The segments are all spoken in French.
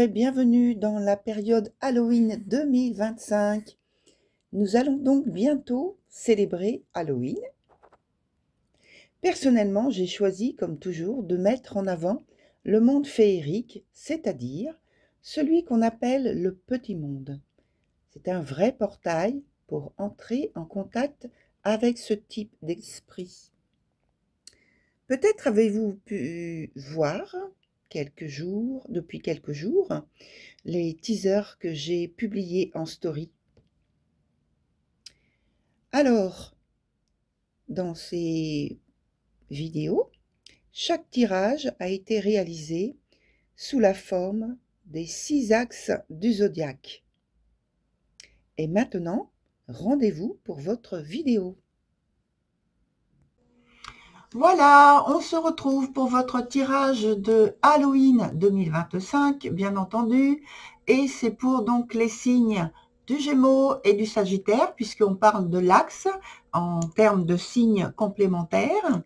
et bienvenue dans la période Halloween 2025. Nous allons donc bientôt célébrer Halloween. Personnellement, j'ai choisi, comme toujours, de mettre en avant le monde féerique, c'est-à-dire celui qu'on appelle le petit monde. C'est un vrai portail pour entrer en contact avec ce type d'esprit. Peut-être avez-vous pu voir depuis quelques jours, les teasers que j'ai publiés en story. Alors, dans ces vidéos, chaque tirage a été réalisé sous la forme des 6 axes du zodiaque. Et maintenant, rendez-vous pour votre vidéo. Voilà, on se retrouve pour votre tirage de Halloween 2025, bien entendu, et c'est pour donc les signes du Gémeaux et du Sagittaire, puisqu'on parle de l'axe en termes de signes complémentaires.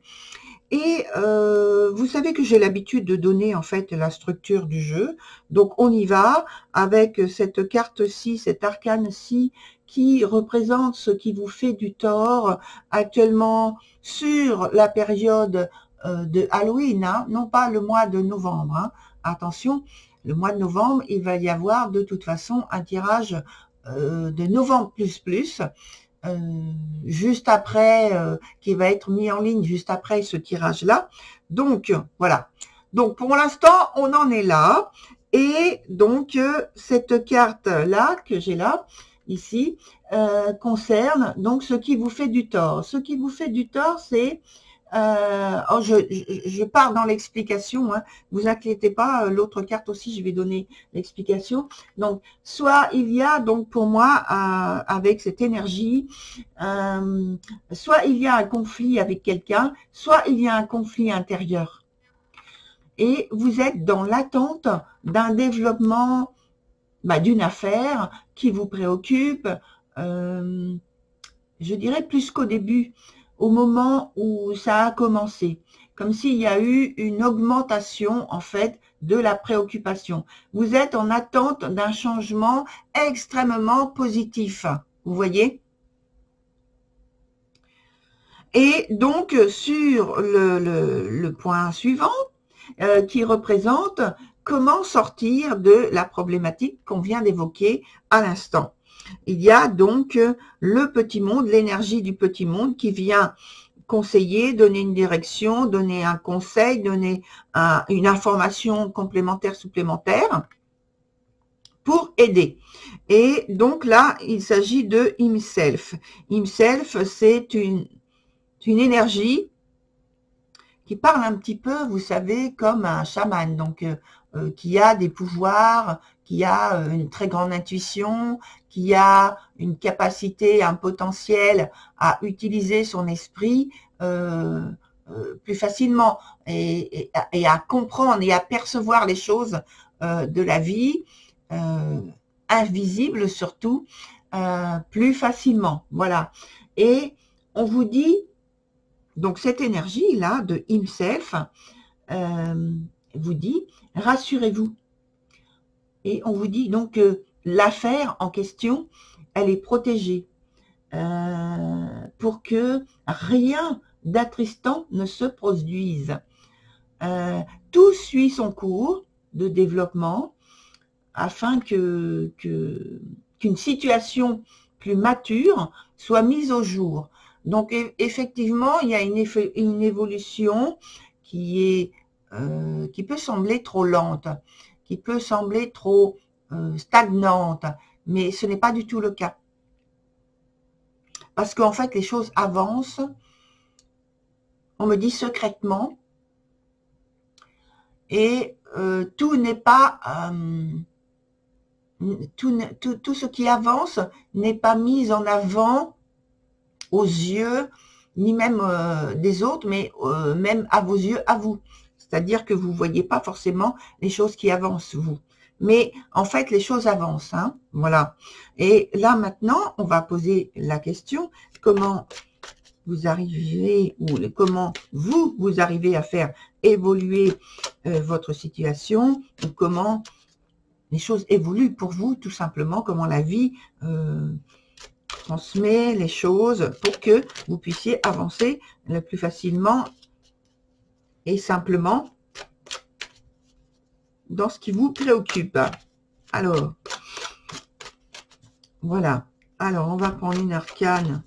Et vous savez que j'ai l'habitude de donner en fait la structure du jeu, donc on y va avec cette carte-ci, cet arcane-ci, qui représente ce qui vous fait du tort actuellement sur la période de Halloween, hein, non pas le mois de novembre. Hein. Attention, le mois de novembre, il va y avoir de toute façon un tirage de novembre plus, juste après, qui va être mis en ligne juste après ce tirage-là. Donc, voilà. Donc, pour l'instant, on en est là. Et donc, cette carte-là, que j'ai là, ici, concerne donc ce qui vous fait du tort. Ce qui vous fait du tort, c'est... je pars dans l'explication, hein, vous inquiétez pas, l'autre carte aussi, je vais donner l'explication. Donc, soit il y a donc pour moi, avec cette énergie, soit il y a un conflit avec quelqu'un, soit il y a un conflit intérieur. Et vous êtes dans l'attente d'un développement, d'une affaire qui vous préoccupe, je dirais plus qu'au début, au moment où ça a commencé, comme s'il y a eu une augmentation en fait de la préoccupation. Vous êtes en attente d'un changement extrêmement positif, vous voyez? Et donc sur le point suivant, qui représente comment sortir de la problématique qu'on vient d'évoquer à l'instant. Il y a donc le petit monde, l'énergie du petit monde qui vient conseiller, donner une direction, donner un conseil, donner une information complémentaire, supplémentaire pour aider. Et donc là, il s'agit de himself. Himself, c'est une énergie qui parle un petit peu, vous savez, comme un chaman, donc qui a des pouvoirs, qui a une très grande intuition, qui a une capacité, un potentiel à utiliser son esprit plus facilement et à comprendre et à percevoir les choses de la vie, invisibles surtout, plus facilement. Voilà. Et on vous dit, donc cette énergie-là de himself vous dit, rassurez-vous. Et on vous dit donc que l'affaire en question, elle est protégée pour que rien d'attristant ne se produise. Tout suit son cours de développement afin qu'une situation plus mature soit mise au jour. Donc effectivement, il y a une évolution qui peut sembler trop lente, qui peut sembler trop stagnante, mais ce n'est pas du tout le cas. Parce qu'en fait, les choses avancent, on me dit secrètement, et tout n'est pas... tout ce qui avance n'est pas mis en avant aux yeux, ni même des autres, mais même à vos yeux, à vous. C'est-à-dire que vous ne voyez pas forcément les choses qui avancent, vous. Mais en fait, les choses avancent. Hein, voilà. Et là, maintenant, on va poser la question, comment vous arrivez, ou comment vous arrivez à faire évoluer votre situation, ou comment les choses évoluent pour vous, tout simplement, comment la vie transmet les choses pour que vous puissiez avancer le plus facilement et simplement dans ce qui vous préoccupe. Alors, voilà. Alors, on va prendre une arcane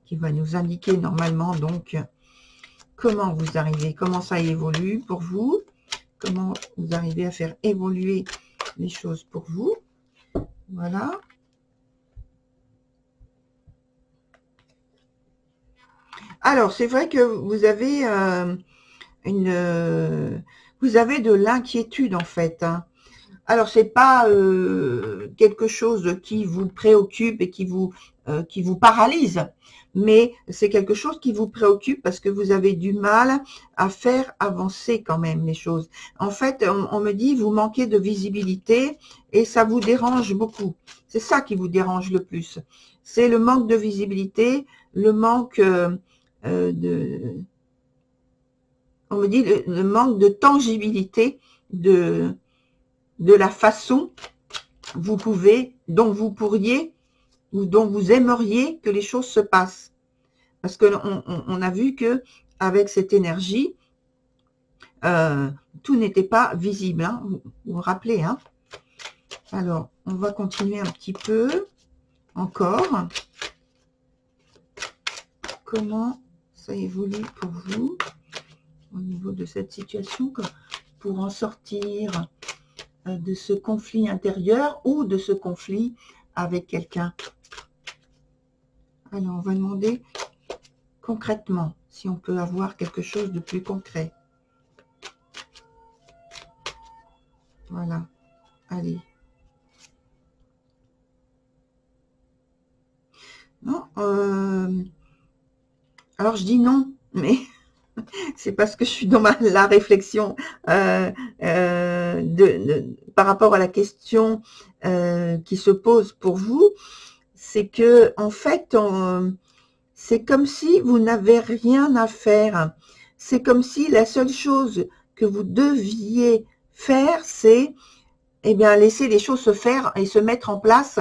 qui va nous indiquer normalement donc comment vous arrivez, comment ça évolue pour vous, comment vous arrivez à faire évoluer les choses pour vous. Voilà. Alors, c'est vrai que vous avez vous avez de l'inquiétude en fait. Hein. Alors, c'est pas quelque chose qui vous préoccupe et qui vous paralyse, mais c'est quelque chose qui vous préoccupe parce que vous avez du mal à faire avancer quand même les choses. En fait, on me dit, vous manquez de visibilité et ça vous dérange beaucoup. C'est ça qui vous dérange le plus. C'est le manque de visibilité, le manque on me dit le manque de tangibilité de la façon dont vous pourriez ou dont vous aimeriez que les choses se passent. Parce que on a vu que avec cette énergie, tout n'était pas visible. Hein, vous vous rappelez, hein? Alors, on va continuer un petit peu encore. Comment ça évolue pour vous au niveau de cette situation pour en sortir de ce conflit intérieur ou de ce conflit avec quelqu'un. Alors, on va demander concrètement si on peut avoir quelque chose de plus concret. Voilà. Allez. Non. Alors, je dis non, mais c'est parce que je suis dans la réflexion par rapport à la question qui se pose pour vous. C'est que, en fait, c'est comme si vous n'avez rien à faire. C'est comme si la seule chose que vous deviez faire, c'est laisser les choses se faire et se mettre en place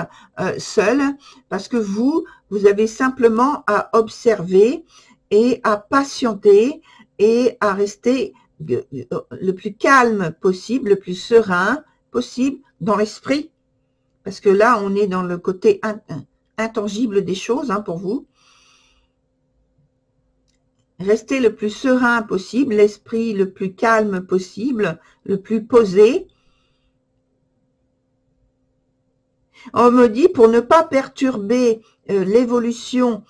seul, parce que vous avez simplement à observer et à patienter et à rester le plus calme possible, le plus serein possible dans l'esprit, parce que là, on est dans le côté intangible des choses hein, pour vous. Restez le plus serein possible, l'esprit le plus calme possible, le plus posé. On me dit, pour ne pas perturber l'évolution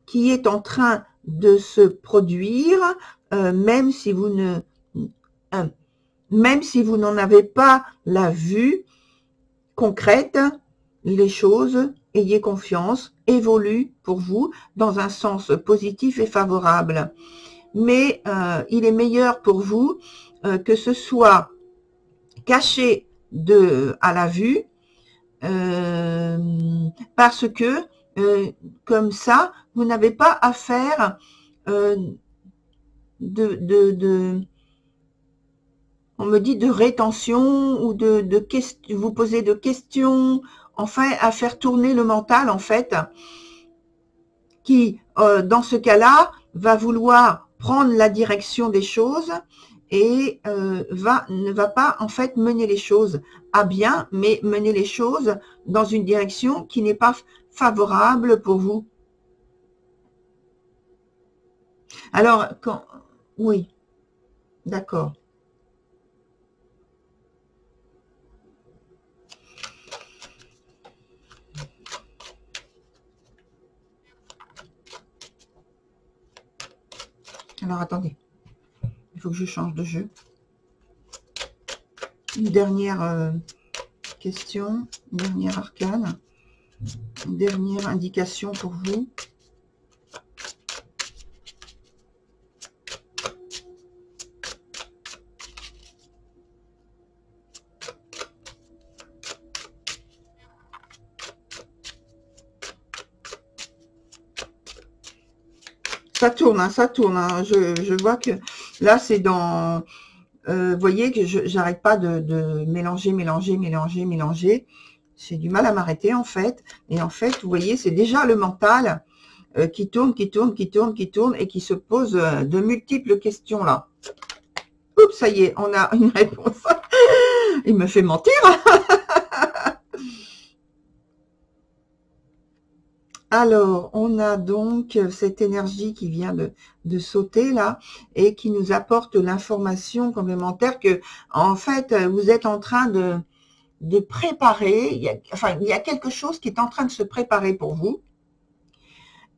qui est en train de se produire, même si vous n'en avez pas la vue concrète, les choses, ayez confiance, évoluent pour vous dans un sens positif et favorable. Mais il est meilleur pour vous que ce soit caché à la vue, parce que comme ça, vous n'avez pas à faire on me dit de rétention ou vous poser de questions, enfin à faire tourner le mental en fait, qui dans ce cas-là va vouloir prendre la direction des choses et ne va pas en fait mener les choses à bien, mais mener les choses dans une direction qui n'est pas favorable pour vous. Alors, oui, d'accord. Alors, attendez. Il faut que je change de jeu. Une dernière question, une dernière arcane, une dernière indication pour vous. Ça tourne, hein, ça tourne. Hein. Je vois que là, c'est dans voyez que j'arrête pas de mélanger, mélanger, mélanger, mélanger. J'ai du mal à m'arrêter en fait. Et en fait, vous voyez, c'est déjà le mental qui tourne, qui tourne, qui tourne, qui tourne et qui se pose de multiples questions là. Oups, ça y est, on a une réponse. Il me fait mentir. Alors, on a donc cette énergie qui vient de sauter là et qui nous apporte l'information complémentaire que, en fait, vous êtes en train de préparer, il y a quelque chose qui est en train de se préparer pour vous.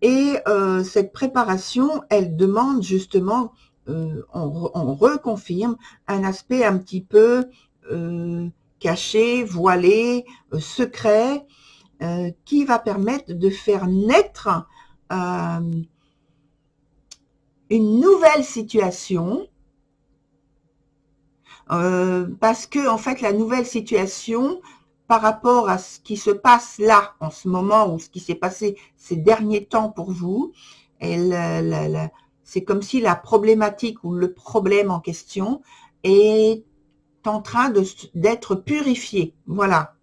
Et cette préparation, elle demande justement, on reconfirme un aspect un petit peu caché, voilé, secret, qui va permettre de faire naître une nouvelle situation, parce que en fait la nouvelle situation par rapport à ce qui se passe là en ce moment ou ce qui s'est passé ces derniers temps pour vous, c'est comme si la problématique ou le problème en question est en train d'être purifié. Voilà.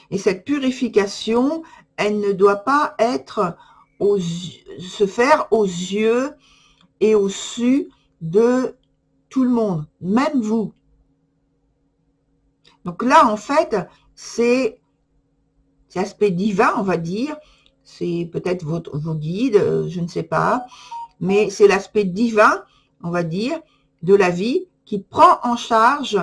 Et cette purification, elle ne doit pas être se faire aux yeux et au su de tout le monde, même vous. Donc là, en fait, c'est l'aspect divin, on va dire. C'est peut-être vos guides, je ne sais pas. Mais c'est l'aspect divin, on va dire, de la vie qui prend en charge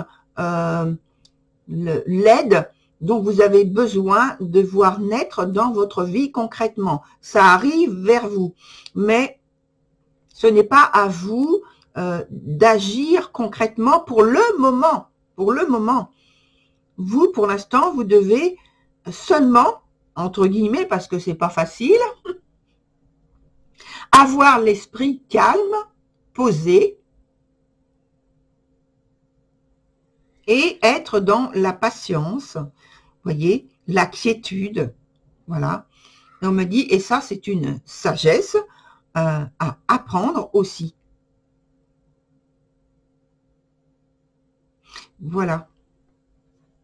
l'aide dont vous avez besoin de voir naître dans votre vie concrètement. Ça arrive vers vous, mais ce n'est pas à vous d'agir concrètement pour le moment. Pour le moment, vous, pour l'instant, vous devez seulement, entre guillemets, parce que c'est pas facile, avoir l'esprit calme, posé, et être dans la patience, voyez, la quiétude, voilà. Et on me dit, et ça c'est une sagesse à apprendre aussi. Voilà.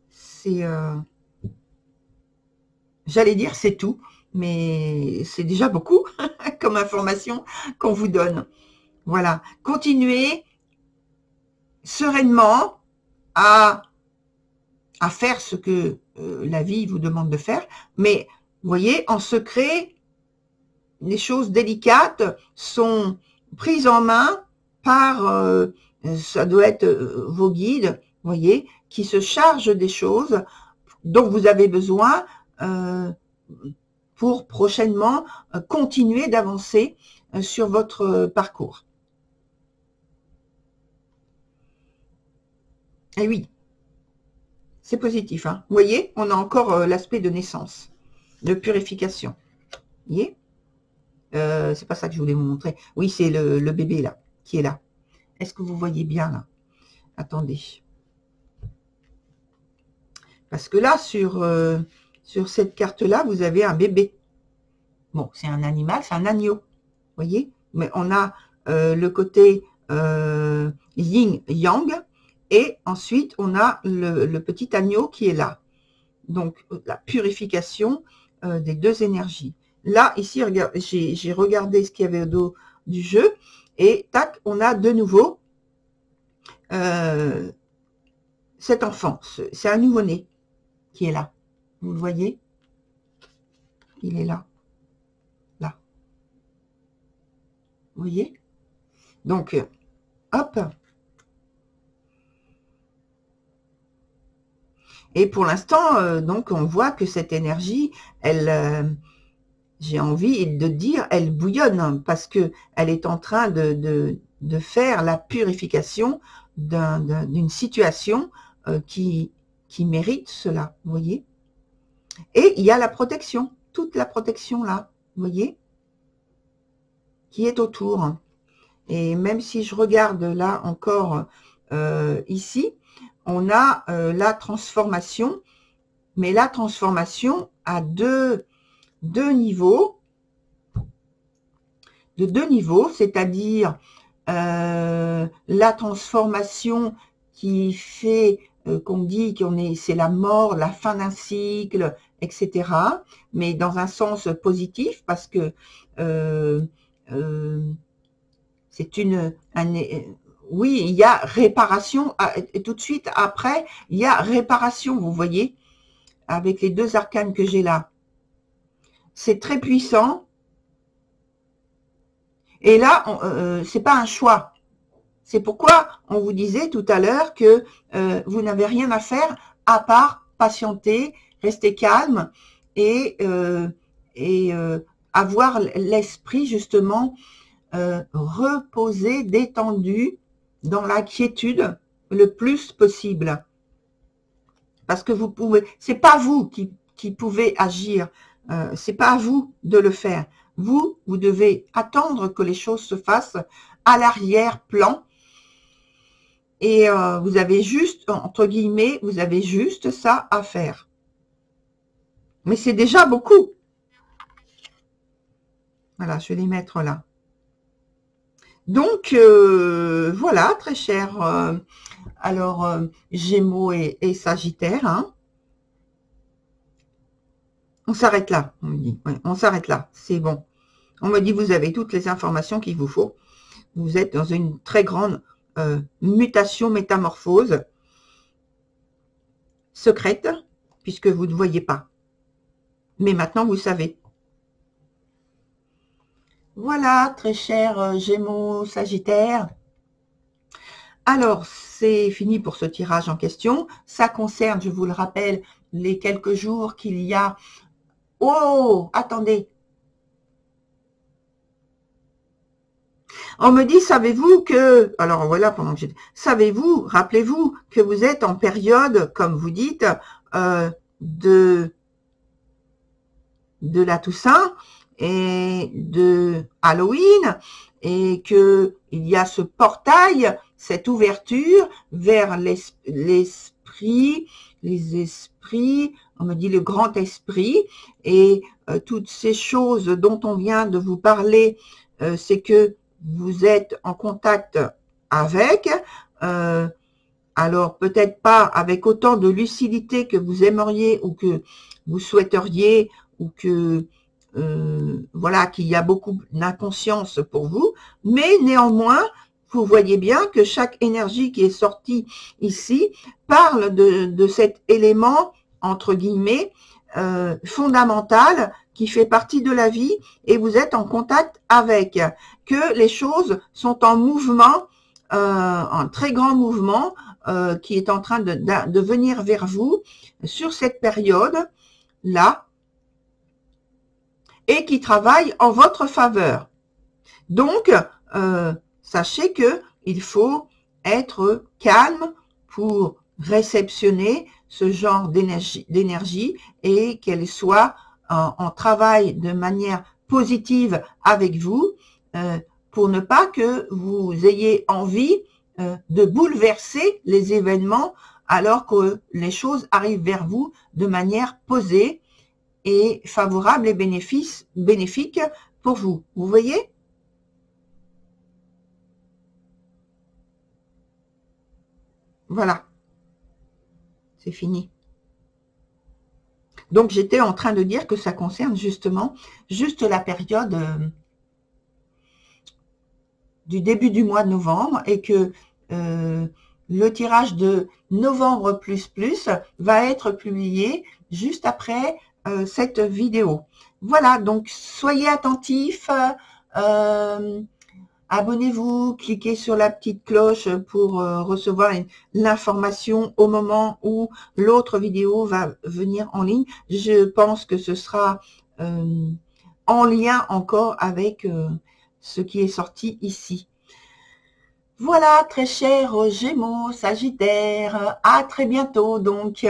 C'est, j'allais dire c'est tout, mais c'est déjà beaucoup comme information qu'on vous donne. Voilà. Continuez sereinement à faire ce que la vie vous demande de faire, mais vous voyez, en secret, les choses délicates sont prises en main par, ça doit être vos guides, vous voyez, qui se chargent des choses dont vous avez besoin pour prochainement continuer d'avancer sur votre parcours. Et oui, c'est positif. Hein. Vous voyez, on a encore l'aspect de naissance, de purification. Vous voyez, c'est pas ça que je voulais vous montrer. Oui, c'est le bébé là, qui est là. Est-ce que vous voyez bien là? Attendez. Parce que là, sur cette carte-là, vous avez un bébé. Bon, c'est un animal, c'est un agneau. Vous voyez? Mais on a le côté yin-yang. Et ensuite, on a le petit agneau qui est là. Donc, la purification des deux énergies. Là, ici, j'ai regardé ce qu'il y avait au dos du jeu. Et tac, on a de nouveau cet enfant. C'est un nouveau-né qui est là. Vous le voyez? Il est là. Là. Vous voyez? Donc, hop. Et pour l'instant, donc, on voit que cette énergie, elle, j'ai envie de dire, elle bouillonne parce que elle est en train de faire la purification d'une situation qui mérite cela, vous voyez. Et il y a la protection, toute la protection là, vous voyez, qui est autour. Et même si je regarde là encore ici, on a la transformation, mais la transformation à de deux niveaux, c'est-à-dire la transformation qui fait qu'on dit c'est la mort, la fin d'un cycle, etc. Mais dans un sens positif, parce que c'est oui, il y a réparation, et tout de suite après, il y a réparation, vous voyez, avec les deux arcanes que j'ai là. C'est très puissant. Et là, c'est pas un choix. C'est pourquoi on vous disait tout à l'heure que vous n'avez rien à faire à part patienter, rester calme et avoir l'esprit justement reposé, détendu, dans la quiétude le plus possible. Parce que vous pouvez, c'est pas vous qui pouvez agir, c'est pas à vous de le faire. Vous devez attendre que les choses se fassent à l'arrière-plan. Et vous avez juste, entre guillemets, vous avez juste ça à faire. Mais c'est déjà beaucoup. Voilà, je vais les mettre là. Donc, voilà, très cher. Alors, Gémeaux et Sagittaire. Hein. On s'arrête là, on me dit. Ouais, on s'arrête là, c'est bon. On me dit, vous avez toutes les informations qu'il vous faut. Vous êtes dans une très grande mutation, métamorphose secrète, puisque vous ne voyez pas. Mais maintenant, vous savez. Voilà, très cher Gémeaux, Sagittaire. Alors, c'est fini pour ce tirage en question. Ça concerne, je vous le rappelle, les quelques jours qu'il y a... Oh, attendez. On me dit, savez-vous que... Alors voilà, pendant que j'étais... Savez-vous, rappelez-vous que vous êtes en période, comme vous dites, de la Toussaint et de Halloween, et que il y a ce portail, cette ouverture vers l'esprit, les esprits, on me dit le grand esprit, et toutes ces choses dont on vient de vous parler, c'est que vous êtes en contact avec, alors peut-être pas avec autant de lucidité que vous aimeriez ou que vous souhaiteriez, ou que voilà, qu'il y a beaucoup d'inconscience pour vous, mais néanmoins, vous voyez bien que chaque énergie qui est sortie ici parle de cet élément, entre guillemets, fondamental, qui fait partie de la vie, et vous êtes en contact avec, que les choses sont en mouvement, un très grand mouvement, qui est en train de venir vers vous sur cette période-là, et qui travaille en votre faveur. Donc, sachez que il faut être calme pour réceptionner ce genre d'énergie et qu'elle soit en travail de manière positive avec vous, pour ne pas que vous ayez envie de bouleverser les événements alors que les choses arrivent vers vous de manière posée et favorable et bénéfique pour vous. Vous voyez? Voilà. C'est fini. Donc, j'étais en train de dire que ça concerne justement juste la période du début du mois de novembre, et que le tirage de novembre plus va être publié juste après cette vidéo. Voilà, donc soyez attentifs, abonnez-vous, cliquez sur la petite cloche pour recevoir l'information au moment où l'autre vidéo va venir en ligne. Je pense que ce sera en lien encore avec ce qui est sorti ici. Voilà, très chers Gémeaux, Sagittaire, à très bientôt donc.